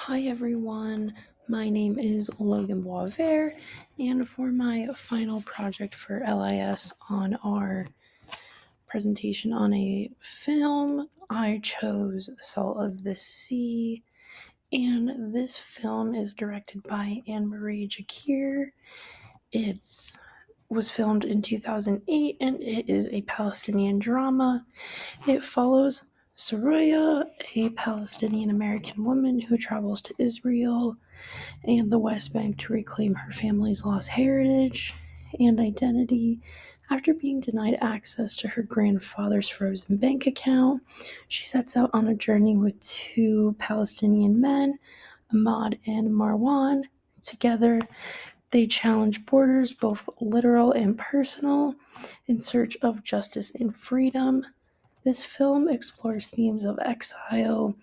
Hi everyone, my name is Logan Boisvert, and for my final project for LIS on our presentation on a film, I chose Salt of the Sea, and this film is directed by Anne-Marie Jakir. It was filmed in 2008, and it is a Palestinian drama. It follows Soraya, a Palestinian American woman who travels to Israel and the West Bank to reclaim her family's lost heritage and identity. After being denied access to her grandfather's frozen bank account, she sets out on a journey with two Palestinian men, Ahmad and Marwan. Together, they challenge borders, both literal and personal, in search of justice and freedom. This film explores themes of exile,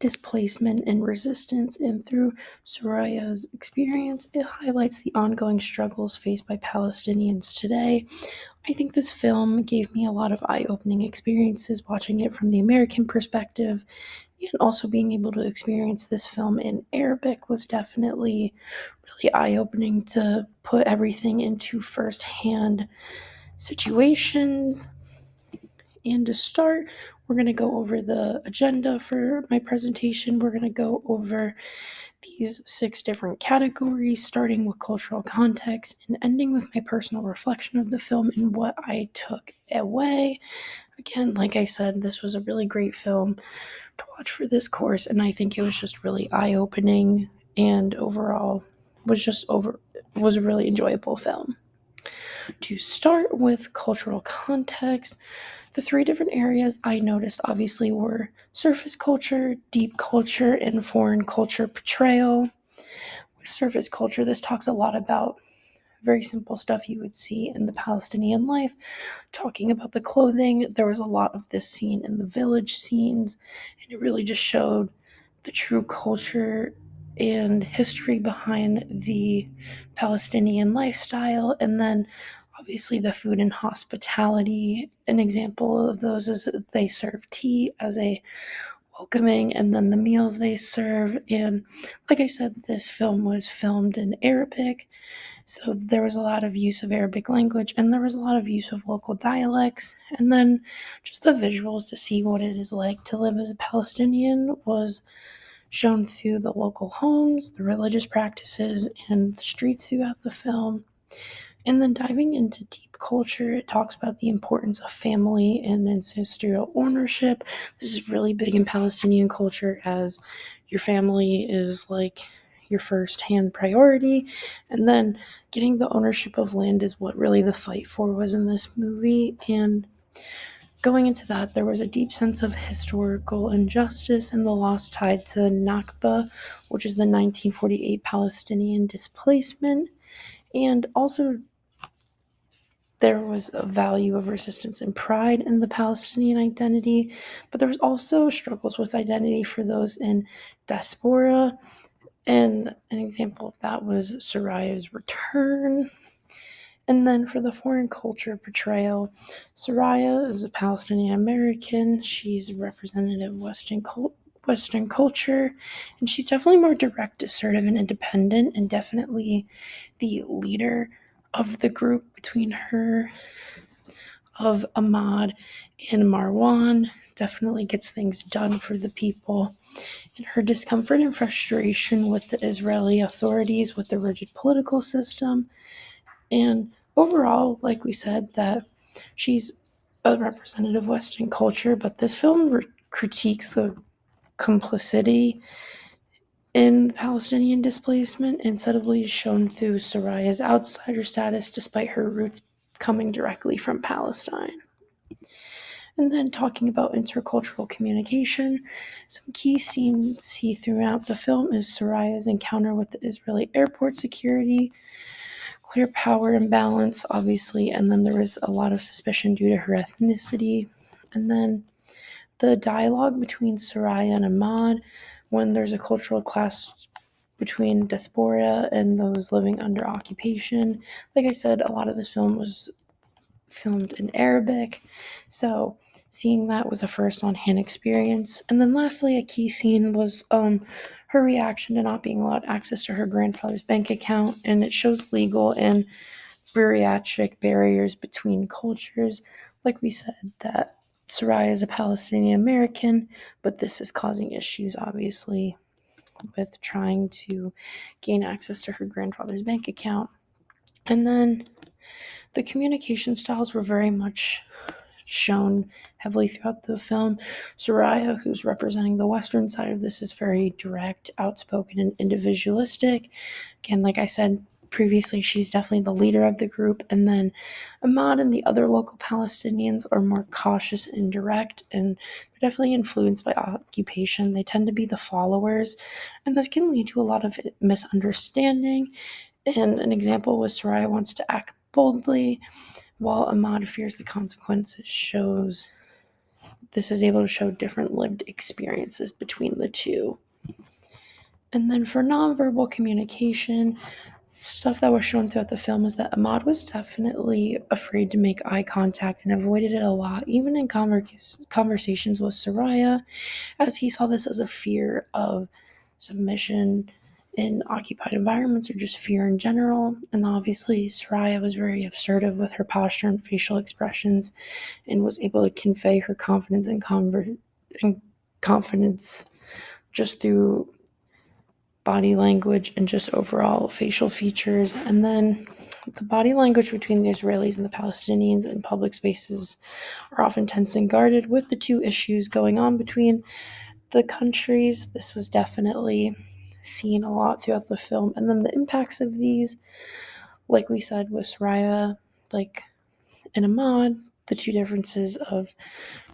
displacement, and resistance, and through Soraya's experience, it highlights the ongoing struggles faced by Palestinians today. I think this film gave me a lot of eye opening experiences watching it from the American perspective, and also being able to experience this film in Arabic was definitely really eye opening to put everything into firsthand situations. And to start, we're going to go over the agenda for my presentation. We're going to go over these 6 different categories, starting with cultural context and ending with my personal reflection of the film and what I took away. Again, like I said, this was a really great film to watch for this course, and I think it was just really eye-opening and overall was a really enjoyable film. To start with cultural context, the 3 different areas I noticed obviously were surface culture, deep culture, and foreign culture portrayal. With surface culture, this talks a lot about very simple stuff you would see in the Palestinian life. Talking about the clothing, there was a lot of this scene in the village scenes, and it really just showed the true culture and history behind the Palestinian lifestyle. And then obviously the food and hospitality. An example of those is that they serve tea as a welcoming, and then the meals they serve. And like I said, this film was filmed in Arabic, so there was a lot of use of Arabic language, and there was a lot of use of local dialects. And then just the visuals to see what it is like to live as a Palestinian was shown through the local homes, the religious practices, and the streets throughout the film. And then diving into deep culture, it talks about the importance of family and ancestral ownership. This is really big in Palestinian culture, as your family is like your first hand priority. And then getting the ownership of land is what really the fight for was in this movie. And going into that, there was a deep sense of historical injustice and the loss tied to Nakba, which is the 1948 Palestinian displacement. And also there was a value of resistance and pride in the Palestinian identity, but there was also struggles with identity for those in diaspora. And an example of that was Soraya's return. And then for the foreign culture portrayal, Soraya is a Palestinian American. She's a representative of Western culture, and she's definitely more direct, assertive, and independent, and definitely the leader of the group between her of Ahmad and Marwan. Definitely gets things done for the people. And her discomfort and frustration with the Israeli authorities, with the rigid political system, and overall, like we said, that she's a representative of Western culture, but this film critiques the complicity in Palestinian displacement and subtly shown through Soraya's outsider status despite her roots coming directly from Palestine. And then talking about intercultural communication, some key scenes see throughout the film is Soraya's encounter with the Israeli airport security, clear power imbalance, obviously, and then there was a lot of suspicion due to her ethnicity. And then the dialogue between Soraya and Ahmad, when there's a cultural clash between diaspora and those living under occupation. Like I said, a lot of this film was filmed in Arabic, so seeing that was a first on-hand experience. And then lastly, a key scene was her reaction to not being allowed access to her grandfather's bank account, and it shows legal and bureaucratic barriers between cultures. Like we said, that Soraya is a Palestinian American, but this is causing issues, obviously, with trying to gain access to her grandfather's bank account. And then the communication styles were very much shown heavily throughout the film. Soraya, who's representing the Western side of this, is very direct, outspoken, and individualistic. Again, like I said previously, she's definitely the leader of the group. And then Ahmad and the other local Palestinians are more cautious and direct, and they're definitely influenced by occupation. They tend to be the followers, and this can lead to a lot of misunderstanding. And an example was Soraya wants to act boldly, while Ahmad fears the consequences. Shows this is able to show different lived experiences between the two. And then for nonverbal communication, stuff that was shown throughout the film is that Ahmad was definitely afraid to make eye contact and avoided it a lot, even in conversations with Soraya, as he saw this as a fear of submission in occupied environments or just fear in general. And obviously, Soraya was very assertive with her posture and facial expressions and was able to convey her confidence and confidence just through body language and just overall facial features. And then the body language between the Israelis and the Palestinians in public spaces are often tense and guarded. With the two issues going on between the countries, this was definitely seen a lot throughout the film. And then the impacts of these, like we said with Soraya, like in Ahmad, the two differences of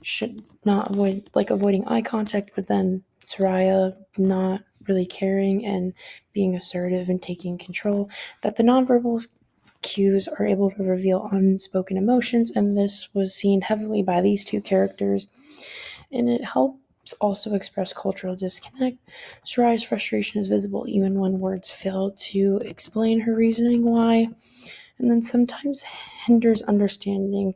should not avoid, like avoiding eye contact, but then Soraya not really caring and being assertive and taking control, that the nonverbal cues are able to reveal unspoken emotions, and this was seen heavily by these two characters, and it helps also express cultural disconnect. Soraya's frustration is visible even when words fail to explain her reasoning why, and then sometimes hinders understanding.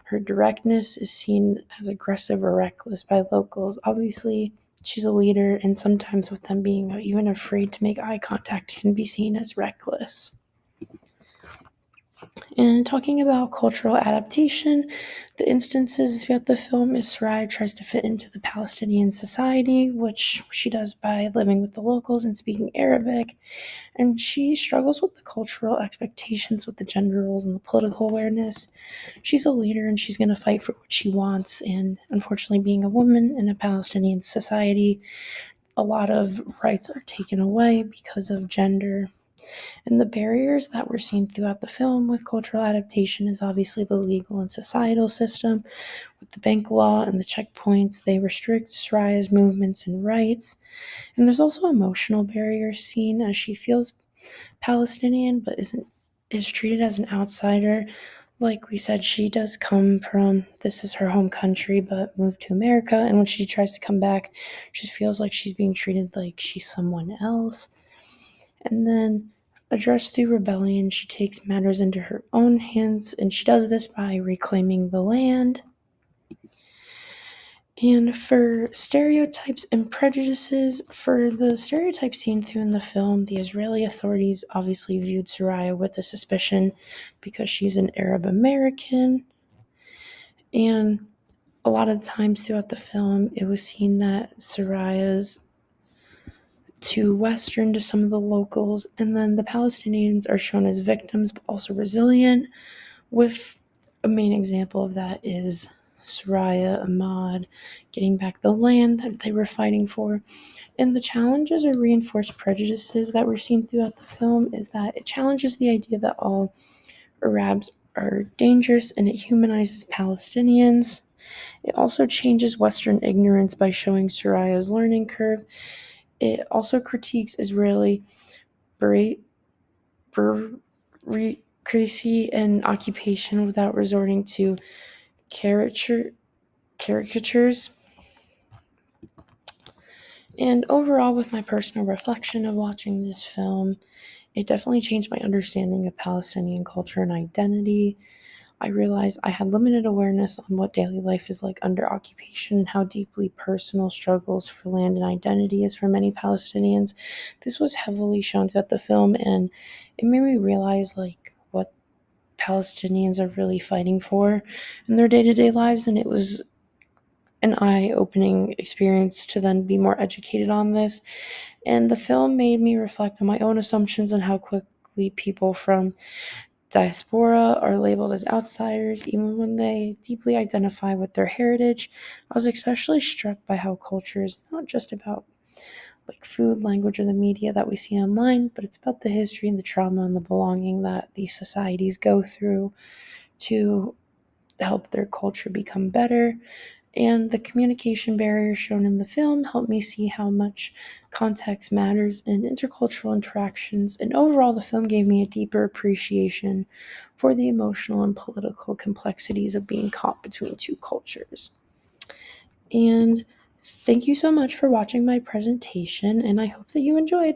Her directness is seen as aggressive or reckless by locals. Obviously, she's a leader, and sometimes with them being even afraid to make eye contact can be seen as reckless. And talking about cultural adaptation, the instances throughout the film is Sarai tries to fit into the Palestinian society, which she does by living with the locals and speaking Arabic. And she struggles with the cultural expectations with the gender roles and the political awareness. She's a leader and she's going to fight for what she wants. And unfortunately, being a woman in a Palestinian society, a lot of rights are taken away because of gender. And the barriers that we're seeing throughout the film with cultural adaptation is obviously the legal and societal system. With the bank law and the checkpoints, they restrict Soraya's movements and rights. And there's also emotional barriers seen as she feels Palestinian but is treated as an outsider. Like we said, she does come from, this is her home country, but moved to America. And when she tries to come back, she feels like she's being treated like she's someone else. And then, addressed through rebellion, she takes matters into her own hands, and she does this by reclaiming the land. And for stereotypes and prejudices, for the stereotypes seen through in the film, the Israeli authorities obviously viewed Soraya with a suspicion because she's an Arab American. And a lot of the times throughout the film, it was seen that Soraya's too Western to some of the locals, and then the Palestinians are shown as victims but also resilient, with a main example of that is Soraya Ahmad getting back the land that they were fighting for. And the challenges or reinforced prejudices that we're seeing throughout the film is that it challenges the idea that all Arabs are dangerous and it humanizes Palestinians. It also changes Western ignorance by showing Soraya's learning curve. It also critiques Israeli bureaucracy and occupation without resorting to caricatures. And overall, with my personal reflection of watching this film, it definitely changed my understanding of Palestinian culture and identity. I realized I had limited awareness on what daily life is like under occupation and how deeply personal struggles for land and identity is for many Palestinians. This was heavily shown throughout the film, and it made me realize like what Palestinians are really fighting for in their day-to-day lives, and it was an eye-opening experience to then be more educated on this. And the film made me reflect on my own assumptions and how quickly people from diaspora are labeled as outsiders, even when they deeply identify with their heritage. I was especially struck by how culture is not just about like food, language, or the media that we see online, but it's about the history and the trauma and the belonging that these societies go through to help their culture become better. And the communication barrier shown in the film helped me see how much context matters in intercultural interactions. And overall, the film gave me a deeper appreciation for the emotional and political complexities of being caught between two cultures. And thank you so much for watching my presentation, and I hope that you enjoyed.